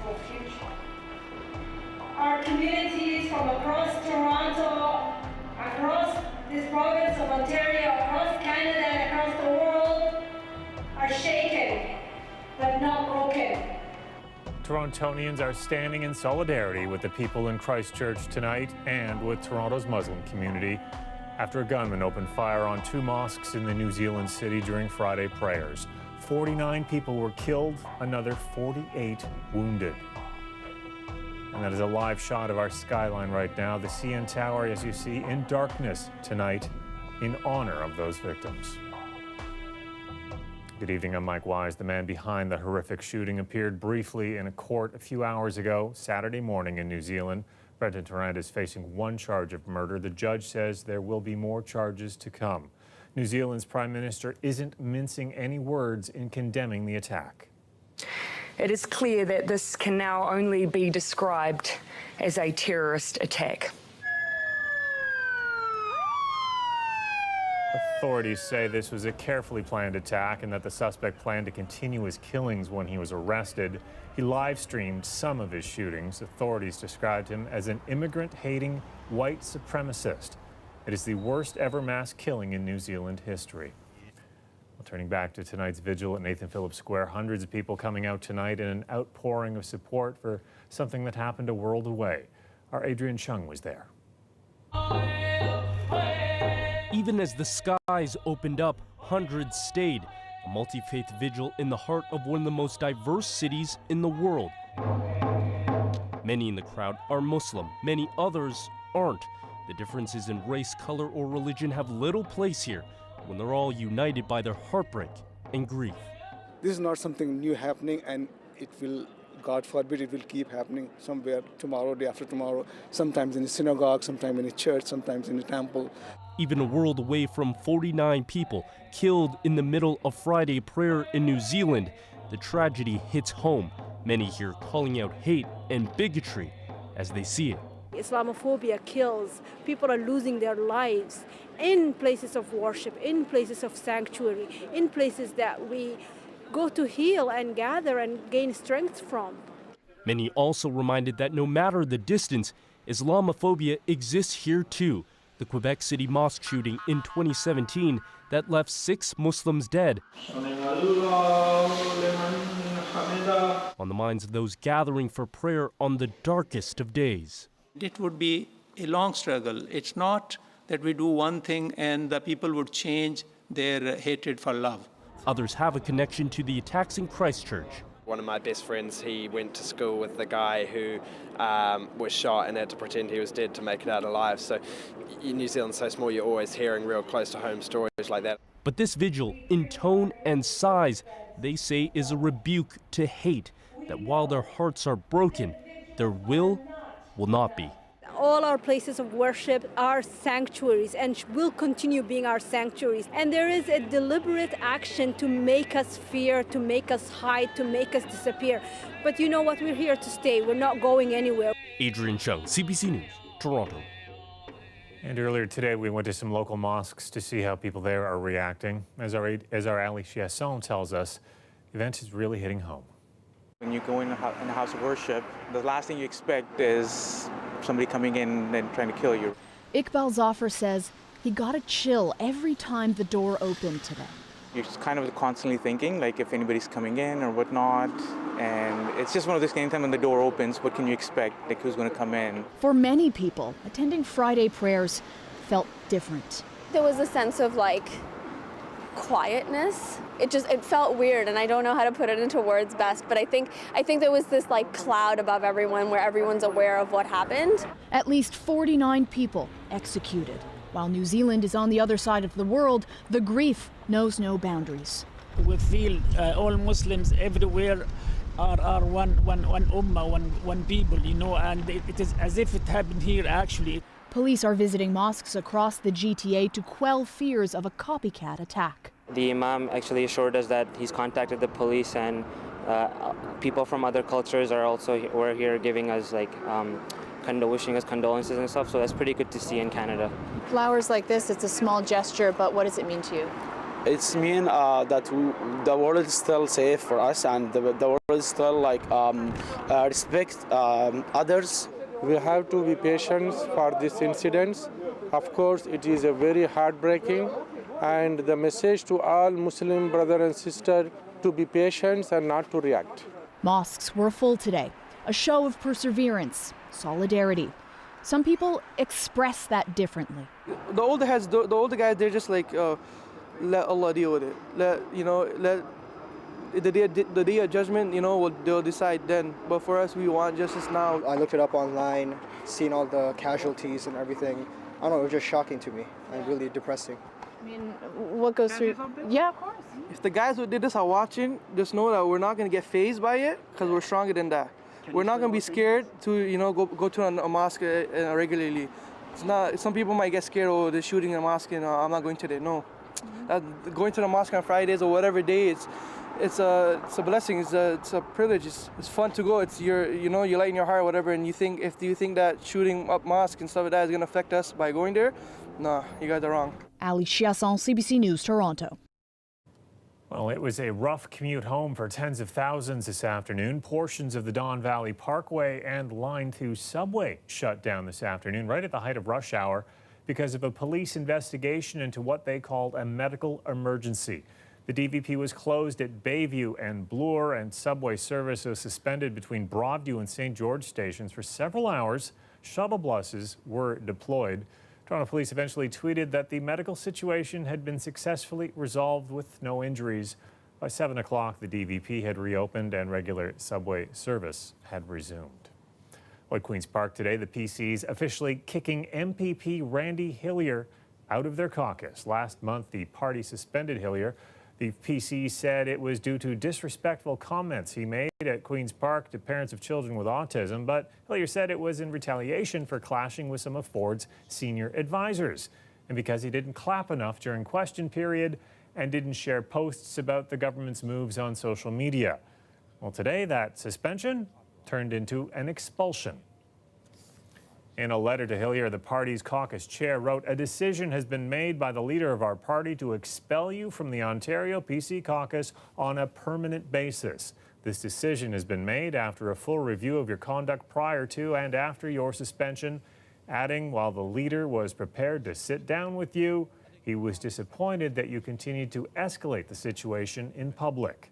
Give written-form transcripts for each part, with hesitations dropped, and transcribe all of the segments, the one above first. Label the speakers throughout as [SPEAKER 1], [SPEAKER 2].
[SPEAKER 1] peaceful future. Our communities from across Toronto, across this province of Ontario, across Canada and across the world are shaken, but not broken.
[SPEAKER 2] Torontonians are standing in solidarity with the people in Christchurch tonight and with Toronto's Muslim community after a gunman opened fire on 2 mosques in the New Zealand city during Friday prayers. 49 people were killed, another 48 wounded. And that is a live shot of our skyline right now. The CN Tower, as you see, in darkness tonight in honor of those victims. Good evening, I'm Mike Wise. The man behind the horrific shooting appeared briefly in a court a few hours ago, Saturday morning in New Zealand. Brenton Tarrant is facing 1 charge of murder. The judge says there will be more charges to come. New Zealand's Prime Minister isn't mincing any words in condemning the attack.
[SPEAKER 3] It is clear that this can now only be described as a terrorist attack.
[SPEAKER 2] Authorities say this was a carefully planned attack and that the suspect planned to continue his killings when he was arrested. He live-streamed some of his shootings. Authorities described him as an immigrant-hating white supremacist. It is the worst ever mass killing in New Zealand history. Well, turning back to tonight's vigil at Nathan Phillips Square, hundreds of people coming out tonight in an outpouring of support for something that happened a world away. Our Adrian Chung was there.
[SPEAKER 4] Even as the skies opened up, hundreds stayed. A multi-faith vigil in the heart of one of the most diverse cities in the world. Many in the crowd are Muslim, many others aren't. The differences in race, color, or religion have little place here when they're all united by their heartbreak and grief.
[SPEAKER 5] This is not something new happening, and it will, God forbid, it will keep happening somewhere tomorrow, day after tomorrow, sometimes in a synagogue, sometimes in a church, sometimes in a temple.
[SPEAKER 4] Even a world away from 49 people killed in the middle of Friday prayer in New Zealand, the tragedy hits home. Many here calling out hate and bigotry as they see it.
[SPEAKER 6] Islamophobia kills. People are losing their lives in places of worship, in places of sanctuary, in places that we go to heal and gather and gain strength from.
[SPEAKER 4] Many also reminded that no matter the distance, Islamophobia exists here too. The Quebec City mosque shooting in 2017 that left 6 Muslims dead. On the minds of those gathering for prayer on the darkest of days.
[SPEAKER 7] It would be a long struggle. It's not that we do one thing and the people would change their hatred for love.
[SPEAKER 4] Others have a connection to the attacks in Christchurch.
[SPEAKER 8] One of my best friends, he went to school with the guy who was shot and had to pretend he was dead to make it out alive. So in New Zealand, so small, you're always hearing real close to home stories like that.
[SPEAKER 4] But this vigil, in tone and size, they say is a rebuke to hate, that while their hearts are broken, their will not be.
[SPEAKER 6] All our places of worship are sanctuaries and will continue being our sanctuaries. And there is a deliberate action to make us fear, to make us hide, to make us disappear. But you know what? We're here to stay. We're not going anywhere.
[SPEAKER 4] Adrian Chung, CBC News, Toronto.
[SPEAKER 2] And earlier today, we went to some local mosques to see how people there are reacting. As our Ali Chiasson tells us, the event is really hitting home.
[SPEAKER 9] When you go in a house of worship, the last thing you expect is somebody coming in and trying to kill you.
[SPEAKER 10] Iqbal Zafar says he got a chill every time the door opened today.
[SPEAKER 9] You're just kind of constantly thinking, like, if anybody's coming in or whatnot. And it's just one of those, anytime when the door opens, what can you expect? Like, who's going to come in?
[SPEAKER 10] For many people, attending Friday prayers felt different.
[SPEAKER 11] There was a sense of, like, quietness. It felt weird, and I don't know how to put it into words best, but I think there was this like cloud above everyone where everyone's aware of what happened.
[SPEAKER 10] At least 49 people executed. While New Zealand is on the other side of the world, the grief knows no boundaries.
[SPEAKER 12] We feel all Muslims everywhere are one ummah, one people, you know, and it is as if it happened here actually.
[SPEAKER 10] Police are visiting mosques across the GTA to quell fears of a copycat attack.
[SPEAKER 13] The Imam actually assured us that he's contacted the police, and people from other cultures are also were here giving us wishing us condolences and stuff, so that's pretty good to see in Canada.
[SPEAKER 14] Flowers like this, it's a small gesture, but what does it mean to you? It's mean that the world is still safe for us, and the world is still like respect others.
[SPEAKER 15] We have to be patient for these incidents. Of course, it is a very heartbreaking, and the message to all Muslim brother and sister to be patient and not to react.
[SPEAKER 10] Mosques were full today, a show of perseverance, solidarity. Some people express that differently.
[SPEAKER 16] The older guys, they're just like, let Allah deal with it. Let the day of judgment, they'll decide then. But for us, we want justice now.
[SPEAKER 17] I looked it up online, seen all the casualties and everything. I don't know, it was just shocking to me and really depressing.
[SPEAKER 6] I mean, what goes through? Yeah, of course.
[SPEAKER 16] If the guys who did this are watching, just know that we're not going to get fazed by it because we're stronger than that. We're not going to be scared to, go to a mosque regularly. It's not. Some people might get scared. Oh, they're shooting in a mosque, and I'm not going today. No, going to the mosque on Fridays or whatever day, it's a blessing. It's a privilege. It's fun to go. It's you light in your heart, whatever. And you think that shooting up mosque and stuff like that is going to affect us by going there? No, you guys are wrong.
[SPEAKER 10] Ali Chiasson, CBC News, Toronto.
[SPEAKER 2] Well, it was a rough commute home for tens of thousands this afternoon. Portions of the Don Valley Parkway and Line 2 subway shut down this afternoon, right at the height of rush hour, because of a police investigation into what they called a medical emergency. The DVP was closed at Bayview and Bloor, and subway service was suspended between Broadview and St. George stations for several hours. Shuttle buses were deployed. Toronto Police eventually tweeted that the medical situation had been successfully resolved with no injuries. By 7 o'clock, the DVP had reopened and regular subway service had resumed. At Queen's Park today, the PCs officially kicking MPP Randy Hillier out of their caucus. Last month, the party suspended Hillier. The PC said it was due to disrespectful comments he made at Queen's Park to parents of children with autism, but Hillier said it was in retaliation for clashing with some of Ford's senior advisors, and because he didn't clap enough during question period and didn't share posts about the government's moves on social media. Well, today that suspension turned into an expulsion. In a letter to Hillier, the party's caucus chair wrote, "A decision has been made by the leader of our party to expel you from the Ontario PC caucus on a permanent basis. This decision has been made after a full review of your conduct prior to and after your suspension," adding, while the leader was prepared to sit down with you, he was disappointed that you continued to escalate the situation in public.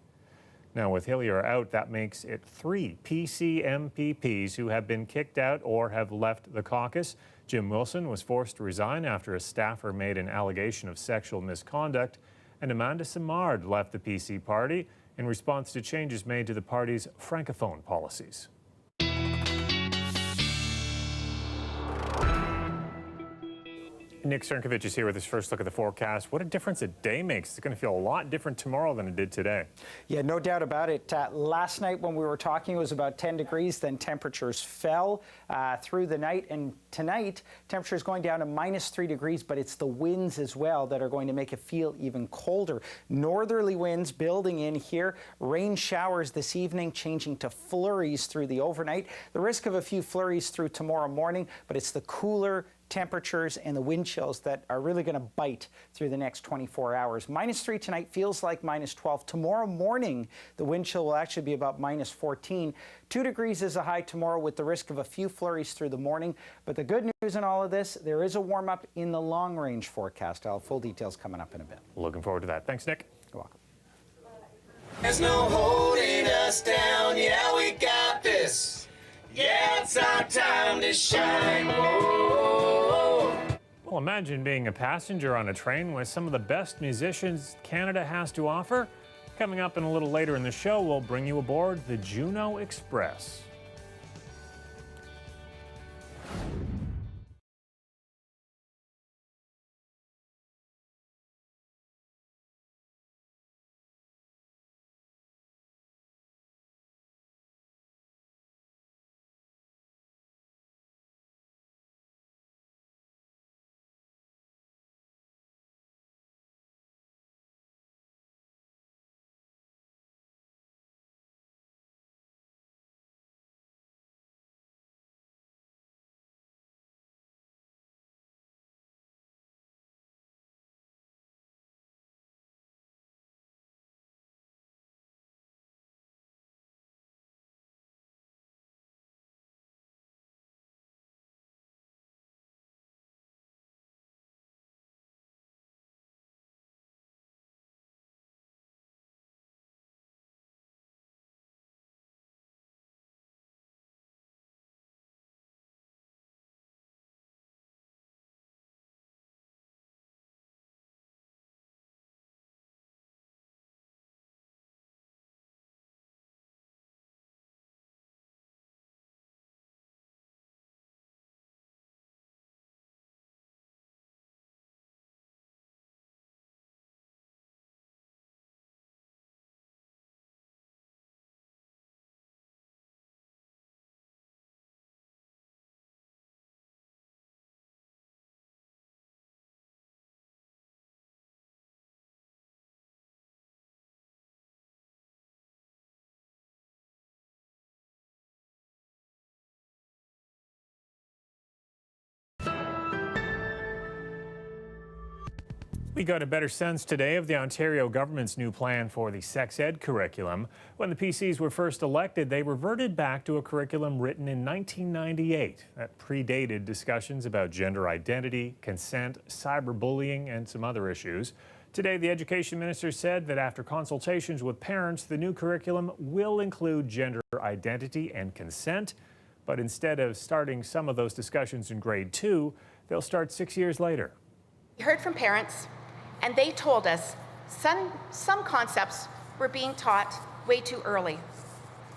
[SPEAKER 2] Now, with Hillier out, that makes it 3 PC MPPs who have been kicked out or have left the caucus. Jim Wilson was forced to resign after a staffer made an allegation of sexual misconduct, and Amanda Simard left the PC party in response to changes made to the party's francophone policies. Nick Cernkovich is here with his first look at the forecast. What a difference a day makes. It's going to feel a lot different tomorrow than it did today.
[SPEAKER 18] Yeah, no doubt about it. Last night when we were talking, it was about 10 degrees. Then temperatures fell through the night. And tonight, temperatures going down to -3 degrees, but it's the winds as well that are going to make it feel even colder. Northerly winds building in here. Rain showers this evening, changing to flurries through the overnight. The risk of a few flurries through tomorrow morning, but it's the cooler temperatures and the wind chills that are really going to bite through the next 24 hours. -3 tonight feels like -12. Tomorrow morning, the wind chill will actually be about -14. 2 degrees is a high tomorrow with the risk of a few flurries through the morning. But the good news in all of this, there is a warm up in the long range forecast. I'll have full details coming up in a bit.
[SPEAKER 2] Looking forward to that. Thanks, Nick.
[SPEAKER 18] You're welcome.
[SPEAKER 19] There's no holding us down. Yeah, we got this. Yeah, it's our time to shine. Whoa.
[SPEAKER 2] Well, imagine being a passenger on a train with some of the best musicians Canada has to offer. Coming up in a little later in the show, we'll bring you aboard the Juno Express. We got a better sense today of the Ontario government's new plan for the sex ed curriculum. When the PCs were first elected, they reverted back to a curriculum written in 1998 that predated discussions about gender identity, consent, cyberbullying, and some other issues. Today, the education minister said that after consultations with parents, the new curriculum will include gender identity and consent, but instead of starting some of those discussions in grade 2, they'll start 6 years later.
[SPEAKER 20] We heard from parents, and they told us some concepts were being taught way too early.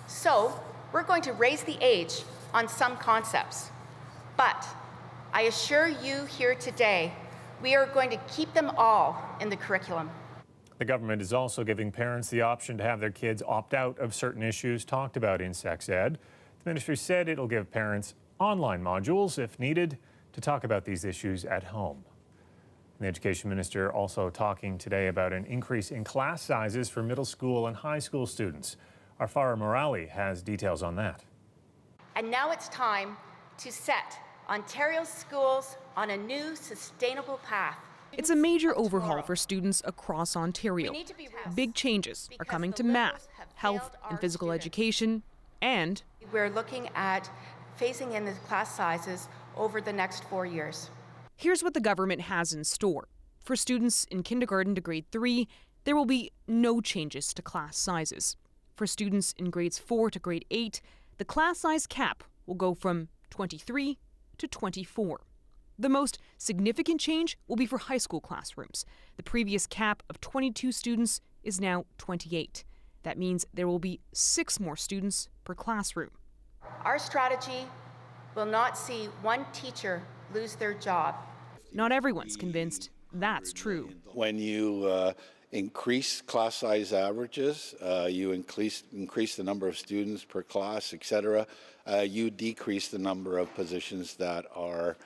[SPEAKER 20] So we're going to raise the age on some concepts. But I assure you here today, we are going to keep them all in the curriculum.
[SPEAKER 2] The government is also giving parents the option to have their kids opt out of certain issues talked about in sex ed. The ministry said it'll give parents online modules, if needed, to talk about these issues at home. The education minister also talking today about an increase in class sizes for middle school and high school students. Our Farah Morali has details on that.
[SPEAKER 20] And now it's time to set Ontario's schools on a new sustainable path.
[SPEAKER 21] It's a major overhaul for students across Ontario. Big changes are coming to math, health, and physical education, and
[SPEAKER 20] we're looking at phasing in the class sizes over the next 4 years.
[SPEAKER 21] Here's what the government has in store. For students in kindergarten to grade 3, there will be no changes to class sizes. For students in grades 4 to grade 8, the class size cap will go from 23 to 24. The most significant change will be for high school classrooms. The previous cap of 22 students is now 28. That means there will be 6 more students per classroom.
[SPEAKER 20] Our strategy will not see one teacher lose their job.
[SPEAKER 21] Not everyone's convinced that's true.
[SPEAKER 22] When you increase class size averages, you increase the number of students per class, etc., you decrease the number of positions that are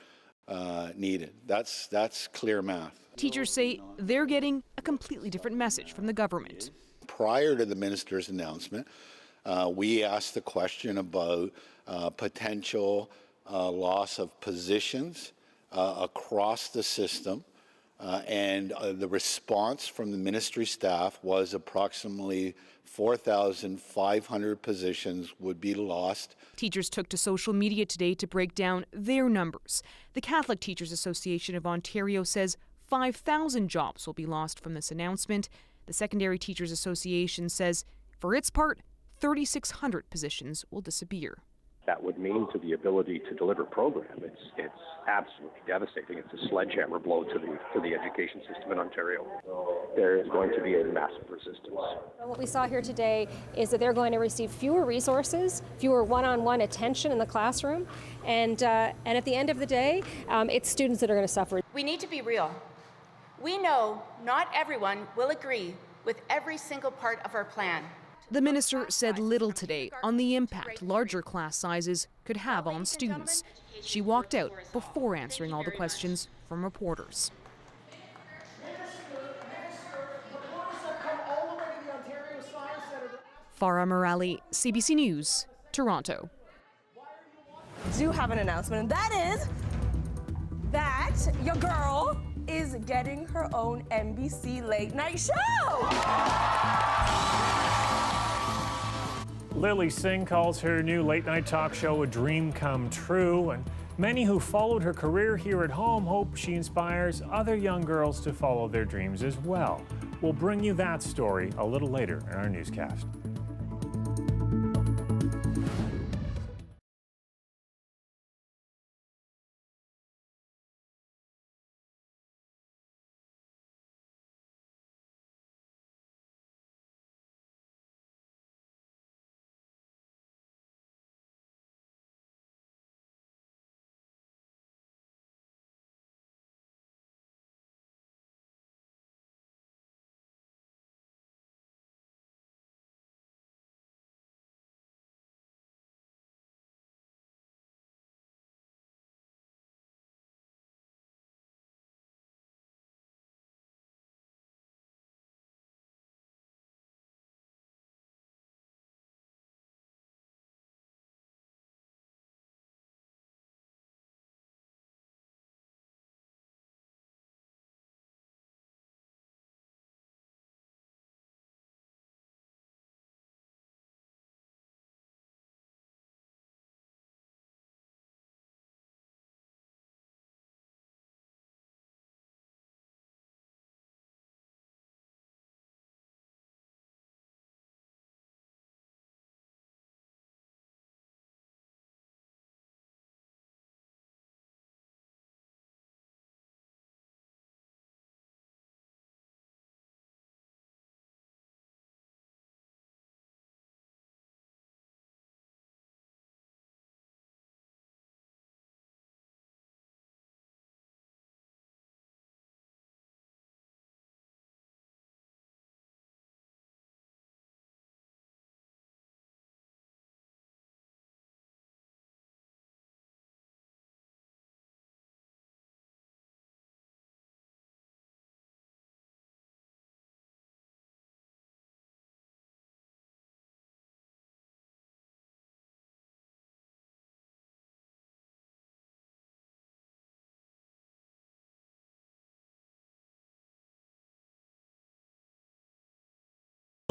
[SPEAKER 22] needed. That's clear math.
[SPEAKER 21] Teachers say they're getting a completely different message from the government.
[SPEAKER 22] Prior to the minister's announcement, we asked the question about potential loss of positions across the system, and the response from the ministry staff was approximately 4,500 positions would be lost.
[SPEAKER 21] Teachers took to social media today to break down their numbers. The Catholic Teachers Association of Ontario says 5,000 jobs will be lost from this announcement. The Secondary Teachers Association says, for its part, 3,600 positions will disappear.
[SPEAKER 23] That would mean to the ability to deliver program. It's absolutely devastating. It's a sledgehammer blow to the education system in Ontario. There is going to be a massive resistance.
[SPEAKER 24] What we saw here today is that they're going to receive fewer resources, fewer one-on-one attention in the classroom, and at the end of the day, it's students that are going to suffer.
[SPEAKER 20] We need to be real. We know not everyone will agree with every single part of our plan.
[SPEAKER 21] The minister said little today on the impact larger class sizes could have on students. She walked out before answering all the questions from reporters. Farah Morali, CBC News, Toronto.
[SPEAKER 25] Do have an announcement, and that is that your girl is getting her own NBC late night show.
[SPEAKER 2] Lily Singh calls her new late-night talk show a dream come true, and many who followed her career here at home hope she inspires other young girls to follow their dreams as well. We'll bring you that story a little later in our newscast.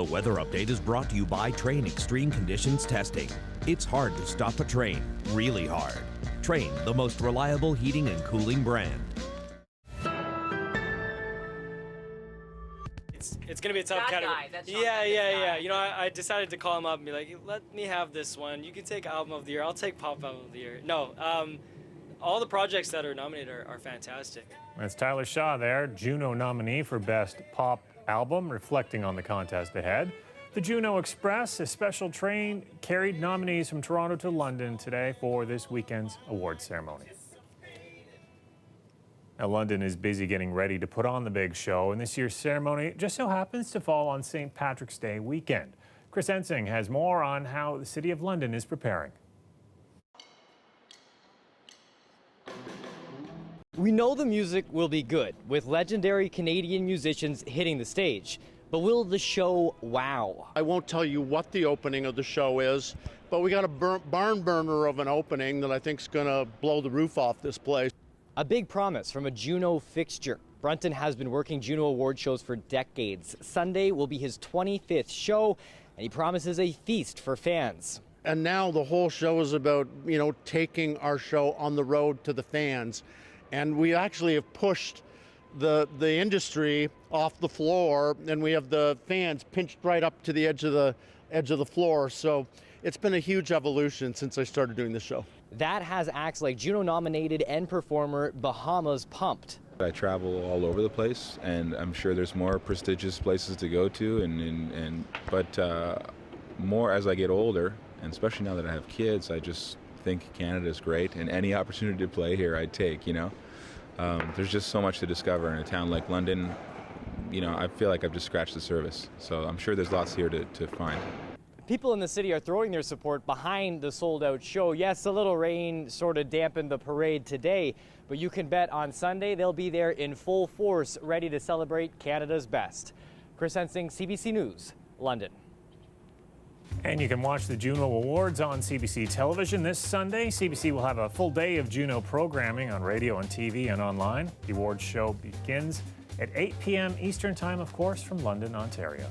[SPEAKER 1] The weather update is brought to you by Train Extreme Conditions Testing. It's hard to stop a train, really hard. Train, the most reliable heating and cooling brand.
[SPEAKER 3] It's gonna be a tough category. Yeah. You know, I decided to call him up and be like, let me have this one. You can take album of the year. I'll take pop album of the year. No, all the projects that are nominated are fantastic.
[SPEAKER 2] That's Tyler Shaw there, Juno nominee for Best Pop Album, reflecting on the contest ahead. The Juno Express, a special train, carried nominees from Toronto to London today for this weekend's awards ceremony. Now, London is busy getting ready to put on the big show, and this year's ceremony just so happens to fall on St. Patrick's Day weekend. Chris Ensing has more on how the City of London is preparing.
[SPEAKER 5] We know the music will be good, with legendary Canadian musicians hitting the stage. But will the show wow?
[SPEAKER 7] I won't tell you what the opening of the show is, but we got a barn burner of an opening that I think is going to blow the roof off this place.
[SPEAKER 5] A big promise from a Juno fixture. Brunton has been working Juno Award shows for decades. Sunday will be his 25th show, and he promises a feast for fans.
[SPEAKER 7] And now the whole show is about, taking our show on the road to the fans. And we actually have pushed the industry off the floor, and we have the fans pinched right up to the edge of the floor. So it's been a huge evolution since I started doing the show.
[SPEAKER 5] That has acts like Juno nominated and performer Bahamas pumped.
[SPEAKER 8] I travel all over the place, and I'm sure there's more prestigious places to go to, but more as I get older, and especially now that I have kids, I just think Canada's great, and any opportunity to play here I'd take, There's just so much to discover in a town like London. I feel like I've just scratched the surface, so I'm sure there's lots here to find.
[SPEAKER 5] People in the city are throwing their support behind the sold-out show. Yes, a little rain sort of dampened the parade today, but you can bet on Sunday they'll be there in full force, ready to celebrate Canada's best. Chris Ensing, CBC News, London.
[SPEAKER 2] And you can watch the Juno Awards on CBC television this Sunday. CBC will have a full day of Juno programming on radio and TV and online. The awards show begins at 8 p.m. Eastern Time, of course, from London, Ontario.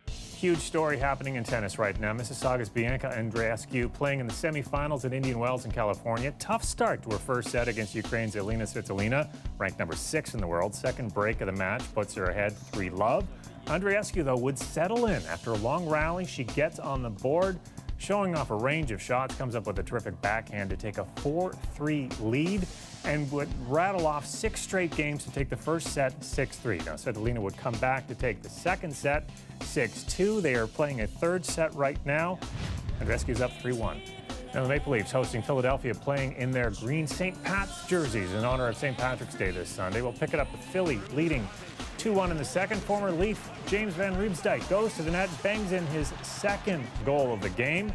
[SPEAKER 2] Huge story happening in tennis right now. Mississauga's Bianca Andreescu playing in the semifinals at Indian Wells in California. Tough start to her first set against Ukraine's Elina Svitolina, ranked number 6 in the world. Second break of the match puts her ahead 3-love. Andreescu, though, would settle in. After a long rally, she gets on the board, showing off a range of shots, comes up with a terrific backhand to take a 4-3 lead, and would rattle off 6 straight games to take the first set 6-3. Now, Svitolina would come back to take the second set 6-2. They are playing a third set right now. Andreescu's up 3-1. Now, the Maple Leafs hosting Philadelphia, playing in their green St. Pat's jerseys in honor of St. Patrick's Day this Sunday. We'll pick it up with Philly leading 2-1 in the second. Former Leaf James Van Riemsdyk goes to the net, bangs in his second goal of the game.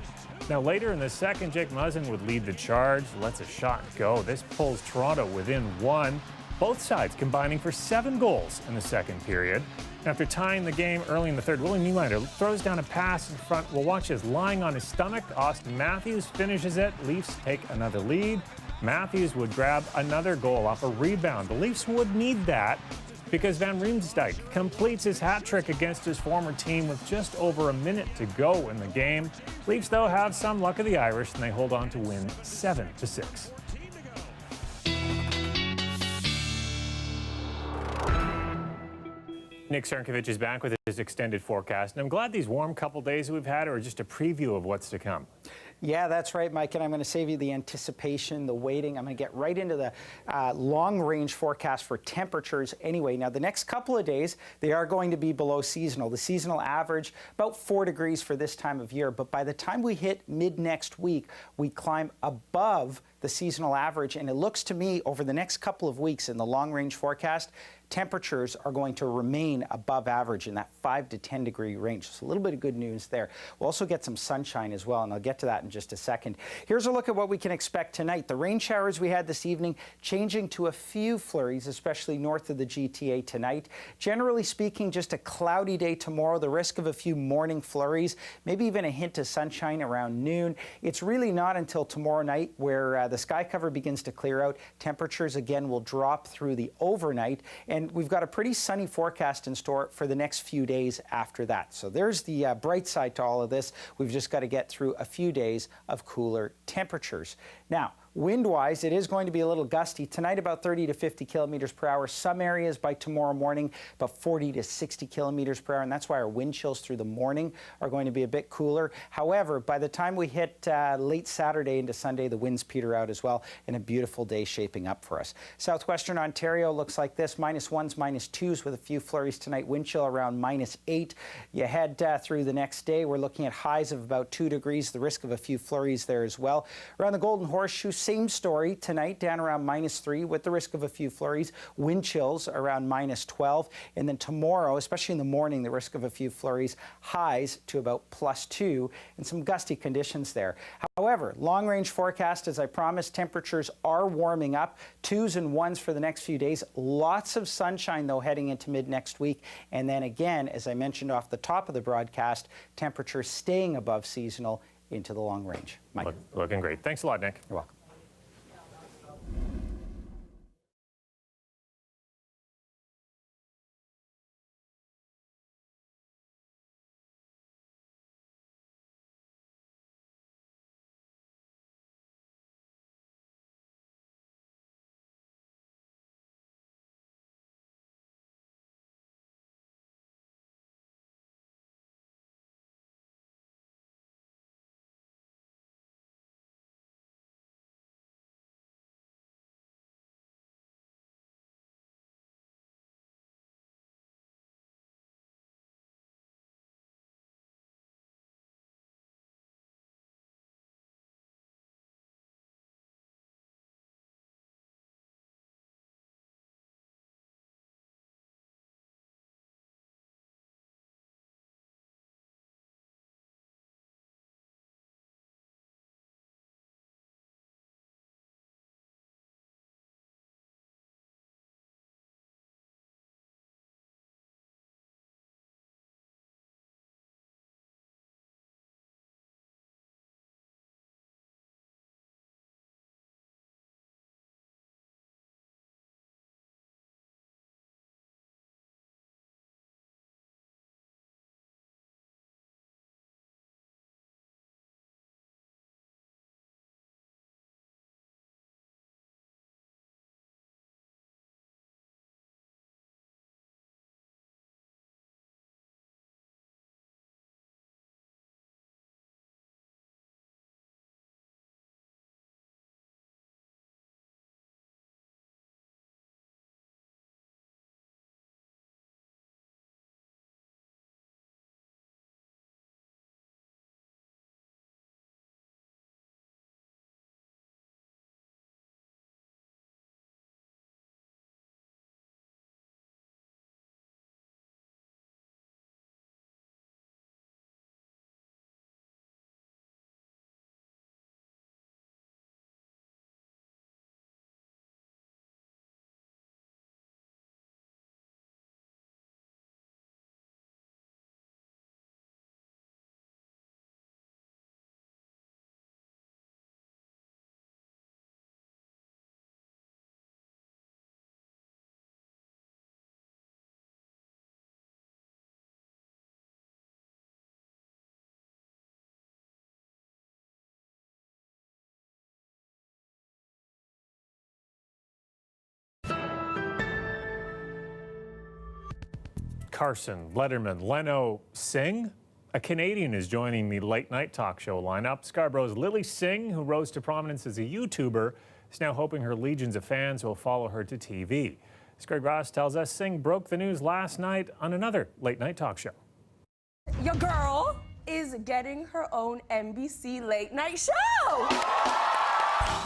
[SPEAKER 2] Now, later in the second, Jake Muzzin would lead the charge, lets a shot go. This pulls Toronto within 1. Both sides combining for 7 goals in the second period. After tying the game early in the third, Willie Nylander throws down a pass in front. We'll watch as lying on his stomach. Austin Matthews finishes it. Leafs take another lead. Matthews would grab another goal off a rebound. The Leafs would need that because Van Riemsdyk completes his hat trick against his former team with just over a minute to go in the game. Leafs, though, have some luck of the Irish, and they hold on to win 7-6. Nick Cernkovich is back with his extended forecast, and I'm glad these warm couple days that we've had are just a preview of what's to come.
[SPEAKER 18] Yeah, that's right, Mike, and I'm going to save you the anticipation, the waiting. I'm going to get right into the long-range forecast for temperatures anyway. Now, the next couple of days, they are going to be below seasonal. The seasonal average, about 4 degrees for this time of year, but by the time we hit mid-next week, we climb above the seasonal average, and it looks to me over the next couple of weeks in the long-range forecast, temperatures are going to remain above average in that 5 to 10 degree range. So a little bit of good news there. We'll also get some sunshine as well, and I'll get to that in just a second. Here's a look at what we can expect tonight. The rain showers we had this evening changing to a few flurries, especially north of the GTA tonight. Generally speaking, just a cloudy day tomorrow, the risk of a few morning flurries, maybe even a hint of sunshine around noon. It's really not until tomorrow night where the the sky cover begins to clear out. Temperatures again will drop through the overnight, and we've got a pretty sunny forecast in store for the next few days after that. So there's the bright side to all of this. We've just got to get through a few days of cooler temperatures. Now, wind-wise, it is going to be a little gusty. Tonight, about 30 to 50 kilometers per hour. Some areas by tomorrow morning, about 40 to 60 kilometers per hour. And that's why our wind chills through the morning are going to be a bit cooler. However, by the time we hit late Saturday into Sunday, the winds peter out as well, and a beautiful day shaping up for us. Southwestern Ontario looks like this, -1s, -2s with a few flurries tonight. Wind chill around -8. You head through the next day, we're looking at highs of about 2 degrees, the risk of a few flurries there as well. Around the Golden Horseshoe, same story tonight, down around -3 with the risk of a few flurries. Wind chills around -12. And then tomorrow, especially in the morning, the risk of a few flurries, highs to about +2 and some gusty conditions there. However, long range forecast, as I promised, temperatures are warming up. 2s and 1s for the next few days. Lots of sunshine, though, heading into mid next week. And then again, as I mentioned off the top of the broadcast, temperatures staying above seasonal into the long range. Mike.
[SPEAKER 2] Looking great. Thanks a lot, Nick.
[SPEAKER 18] You're welcome.
[SPEAKER 2] Carson, Letterman, Leno, Singh? A Canadian is joining the late-night talk show lineup. Scarborough's Lily Singh, who rose to prominence as a YouTuber, is now hoping her legions of fans will follow her to TV. As Greg Ross tells us, Singh broke the news last night on another late-night talk show.
[SPEAKER 25] Your girl is getting her own NBC late-night show!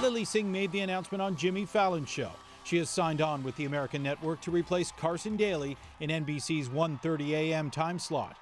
[SPEAKER 4] Lily Singh made the announcement on Jimmy Fallon's show. She has signed on with the American network to replace Carson Daly in NBC's 1:30 a.m. time slot.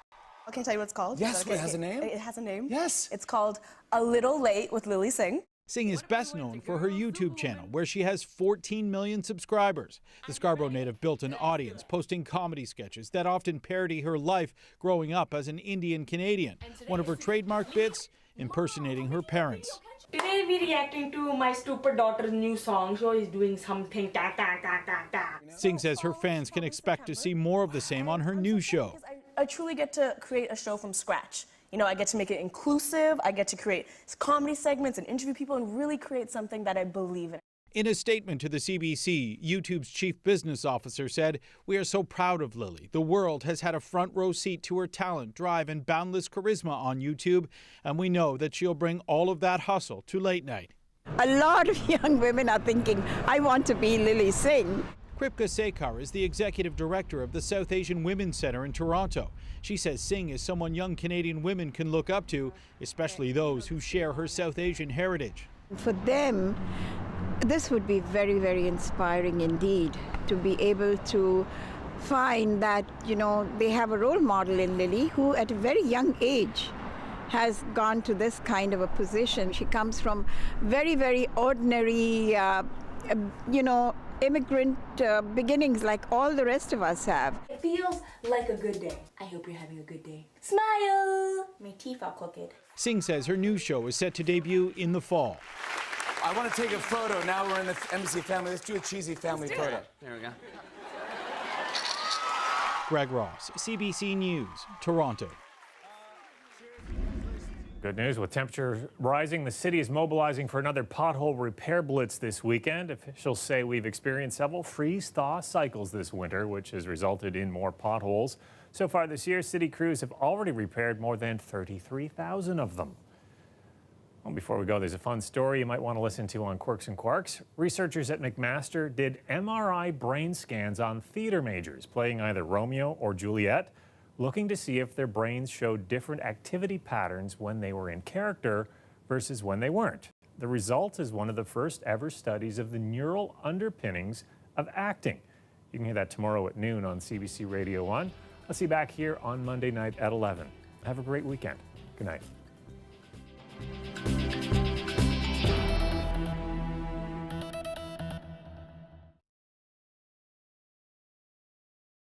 [SPEAKER 25] Can I tell you what it's called?
[SPEAKER 9] Yes, it has a name?
[SPEAKER 25] It has a name?
[SPEAKER 9] Yes.
[SPEAKER 25] It's called A Little Late with Lily Singh.
[SPEAKER 4] Singh is best known for her YouTube channel, where she has 14 million subscribers. The Scarborough native built an audience, posting comedy sketches that often parody her life growing up as an Indian Canadian. One of her trademark bits, impersonating her parents.
[SPEAKER 25] Today we're reacting to my stupid daughter's new song. So he's doing something ta ta ta ta ta.
[SPEAKER 4] Singh says her fans can expect to see more of the same on her new show.
[SPEAKER 25] I truly get to create a show from scratch. You know, I get to make it inclusive. I get to create comedy segments and interview people and really create something that I believe in.
[SPEAKER 4] In a statement to the CBC, YouTube's chief business officer said, "We are so proud of Lily. The world has had a front row seat to her talent, drive, and boundless charisma on YouTube, and we know that she'll bring all of that hustle to late night."
[SPEAKER 9] A lot of young women are thinking, I want to be Lily Singh.
[SPEAKER 4] Kripka Sekar is the executive director of the South Asian Women's Centre in Toronto. She says Singh is someone young Canadian women can look up to, especially those who share her South Asian heritage.
[SPEAKER 9] For them, this would be very, very inspiring indeed to be able to find that, you know, they have a role model in Lily who at a very young age has gone to this kind of a position. She comes from very, very ordinary, immigrant beginnings like all the rest of us have.
[SPEAKER 25] It feels like a good day. I hope you're having a good day. Smile! My teeth are crooked.
[SPEAKER 4] Singh says her new show is set to debut in the fall.
[SPEAKER 11] I want to take a photo. Now we're in the embassy family. Let's do a cheesy family photo.
[SPEAKER 12] There we go.
[SPEAKER 4] Greg Ross, CBC News, Toronto.
[SPEAKER 2] Good news, with temperatures rising, the city is mobilizing for another pothole repair blitz this weekend. Officials say we've experienced several freeze-thaw cycles this winter, which has resulted in more potholes. So far this year, city crews have already repaired more than 33,000 of them. Well, before we go, there's a fun story you might want to listen to on Quirks and Quarks. Researchers at McMaster did MRI brain scans on theater majors playing either Romeo or Juliet, looking to see if their brains showed different activity patterns when they were in character versus when they weren't. The result is one of the first ever studies of the neural underpinnings of acting. You can hear that tomorrow at noon on CBC Radio 1. I'll see you back here on Monday night at 11. Have a great weekend. Good night.